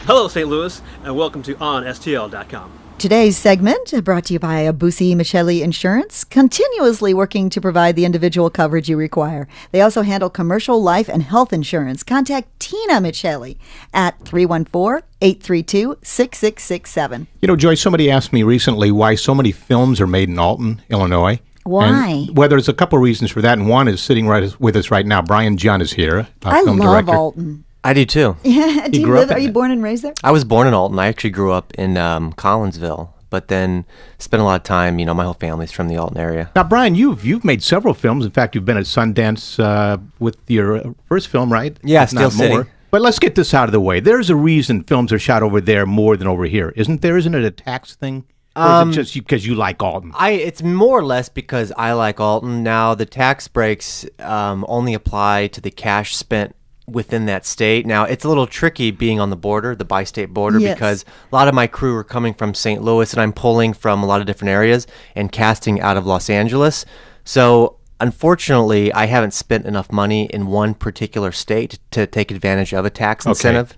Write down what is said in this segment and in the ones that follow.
Hello, St. Louis, and welcome to OnSTL.com. Today's segment brought to you by Abusi Micheli Insurance, continuously working to provide the individual coverage you require. They also handle commercial life and health insurance. Contact Tina Micheli at 314-832-6667. You know, Joyce, somebody asked me recently why so many films are made in Alton, Illinois. Why? Well, there's a couple of reasons for that, and one is sitting right with us right now. Brian John is here, I film love director. Alton. I do too. Yeah, You grew up in are you it. born and raised there? I was born in Alton. I actually grew up in Collinsville, but then spent a lot of time. My whole family's from the Alton area. Now, Brian, you've made several films. In fact, you've been at Sundance with your first film, right? Yeah, If not Steel City. more. But let's get this out of the way. There's a reason films are shot over there more than over here, isn't there? Isn't it a tax thing? Or is it just because you like Alton? It's more or less because I like Alton. Now, the tax breaks only apply to the cash spent within that state. Now, it's a little tricky being on the border, the bi-state border, Yes. because a lot of my crew are coming from St. Louis, and I'm pulling from a lot of different areas and casting out of Los Angeles. So, unfortunately, I haven't spent enough money in one particular state to take advantage of a tax incentive.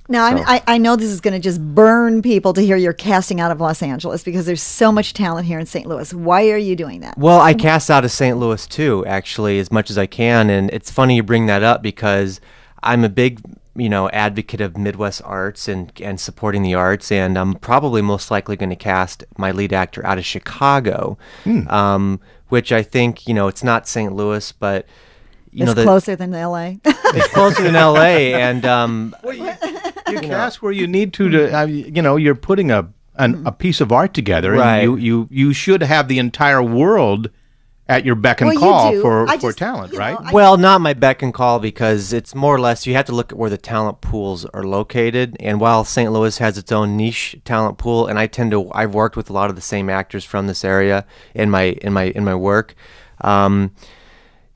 Now, I know this is going to just burn people to hear you're casting out of Los Angeles because there's so much talent here in St. Louis. Why are you doing that? Well, I cast out of St. Louis too, actually, as much as I can. And it's funny you bring that up because I'm a big, advocate of Midwest arts and supporting the arts. And I'm probably most likely going to cast my lead actor out of Chicago, which I think, it's not St. Louis, but, It's closer than L.A. it's closer than L.A. And You cast where you need to you're putting a piece of art together, Right. and you should have the entire world at your beck and Well, you call do. for I just, talent, you know, right? Well, not my beck and call, because it's more or less you have to look at where the talent pools are located. And while St. Louis has its own niche talent pool, and I've worked with a lot of the same actors from this area in my work.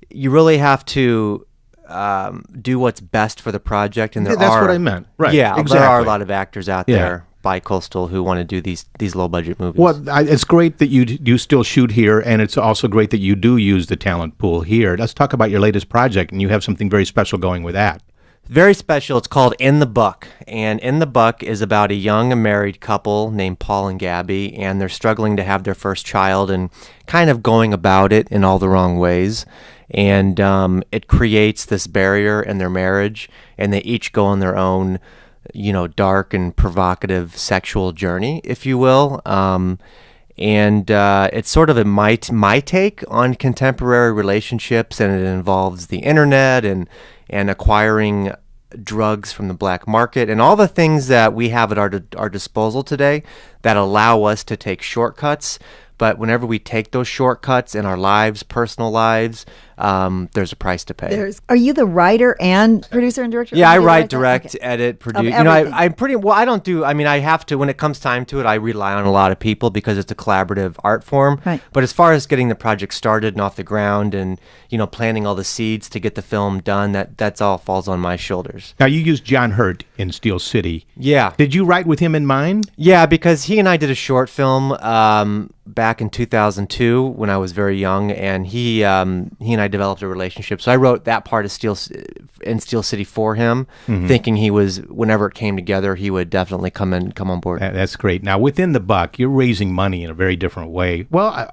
You really have to do what's best for the project, and Yeah, that's what I meant. Right. Yeah, Exactly. there are a lot of actors out Yeah. there bi-coastal who want to do these low budget movies. Well, it's great that you still shoot here, and it's also great that you do use the talent pool here. Let's talk about your latest project, and you have something very special going with that. Very special. It's called In the Buck. And In the Buck is about a young married couple named Paul and Gabby, and they're struggling to have their first child and kind of going about it in all the wrong ways. And it creates this barrier in their marriage, and they each go on their own, dark and provocative sexual journey, if you will. And it's sort of my take on contemporary relationships, and it involves the internet and acquiring drugs from the black market and all the things that we have at our disposal today that allow us to take shortcuts. But whenever we take those shortcuts in our lives, personal lives, there's a price to pay. Are you the writer and producer and director? Yeah, Or I do you write, that? direct, Okay. edit, produce. everything. I'm pretty well. I have to when it comes time to it. I rely on a lot of people because it's a collaborative art form. Right. But as far as getting the project started and off the ground, and planting all the seeds to get the film done, that's all falls on my shoulders. Now, you used John Hurt in Steel City. Yeah. Did you write with him in mind? Yeah, because he and I did a short film back in 2002 when I was very young, and he and I developed a relationship. So I wrote that part of Steel City for him, thinking whenever it came together, he would definitely come on board. That's great. Now, within the Buck, you're raising money in a very different way. Well,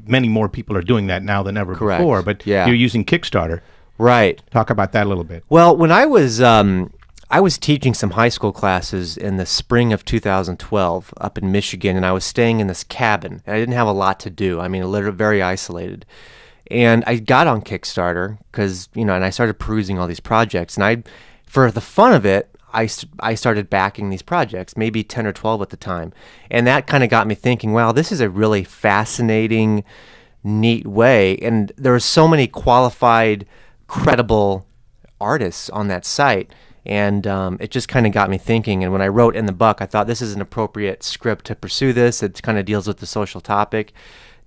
many more people are doing that now than ever Correct. before, but Yeah. you're using Kickstarter. Right. Talk about that a little bit. Well, when I was teaching some high school classes in the spring of 2012 up in Michigan, and I was staying in this cabin, and I didn't have a lot to do. I mean, literally very isolated. And I got on Kickstarter because, and I started perusing all these projects, and for the fun of it, I started backing these projects, maybe 10 or 12 at the time. And that kind of got me thinking, wow, this is a really fascinating, neat way. And there were so many qualified, credible artists on that site. And it just kind of got me thinking. And when I wrote In the Buck, I thought this is an appropriate script to pursue this. It kind of deals with the social topic.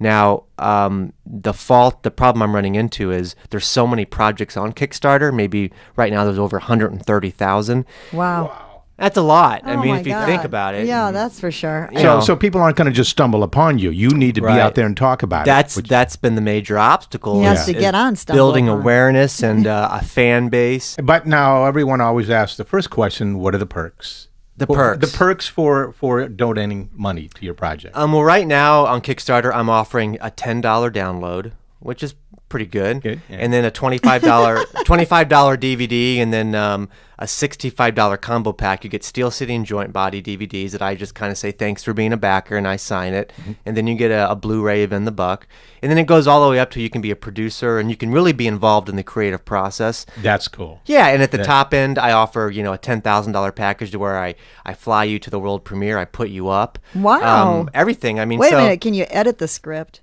Now, the problem I'm running into is there's so many projects on Kickstarter. Maybe right now there's over 130,000. Wow. That's a lot. Oh I mean, my if you God. think about it. Yeah, that's for sure. You know. So people aren't going to just stumble upon you. You need to be Right. out there and talk about That's it. that's been the major obstacle. He has is- to get is on Stumble building Upon. awareness and a fan base. But now everyone always asks the first question, what are the perks? The Well, perks. The perks for donating money to your project. Well, right now on Kickstarter, I'm offering a $10 download, which is pretty good. Good, yeah. And then a $25 DVD, and then a $65 combo pack. You get Steel City and Joint Body DVDs that I just kind of say thanks for being a backer, and I sign it. Mm-hmm. And then you get a Blu-ray of In the Buck. And then it goes all the way up to you can be a producer, and you can really be involved in the creative process. That's cool. Yeah, and at the top end, I offer, a $10,000 package to where I fly you to the world premiere, I put you up. Wow. Everything. I mean, Wait so, a minute, can you edit the script?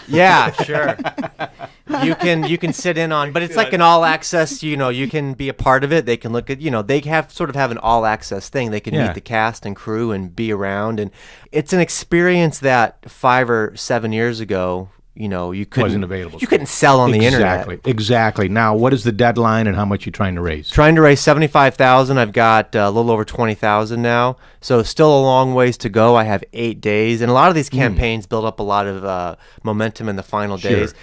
yeah, sure. You can sit in on, but it's like an all access. You can be a part of it. They can look at, they have an all access thing. They can Yeah. meet the cast and crew and be around, and it's an experience that 5 or 7 years ago, you couldn't Wasn't available. You couldn't sell on the internet. Exactly. Now, what is the deadline and how much you trying to raise? Trying to raise 75,000. I've got a little over 20,000 now, so still a long ways to go. I have 8 days, and a lot of these campaigns build up a lot of momentum in the final days.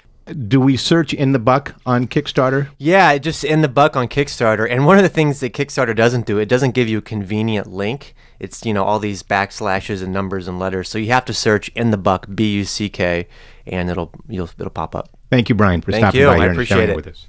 Do we search In the Buck on Kickstarter? Yeah, it just In the Buck on Kickstarter. And one of the things that Kickstarter doesn't do, it doesn't give you a convenient link. It's, all these backslashes and numbers and letters. So you have to search In the Buck, BUCK, and it'll pop up. Thank you, Brian, for Thank stopping you. by I here and appreciate sharing it. with us.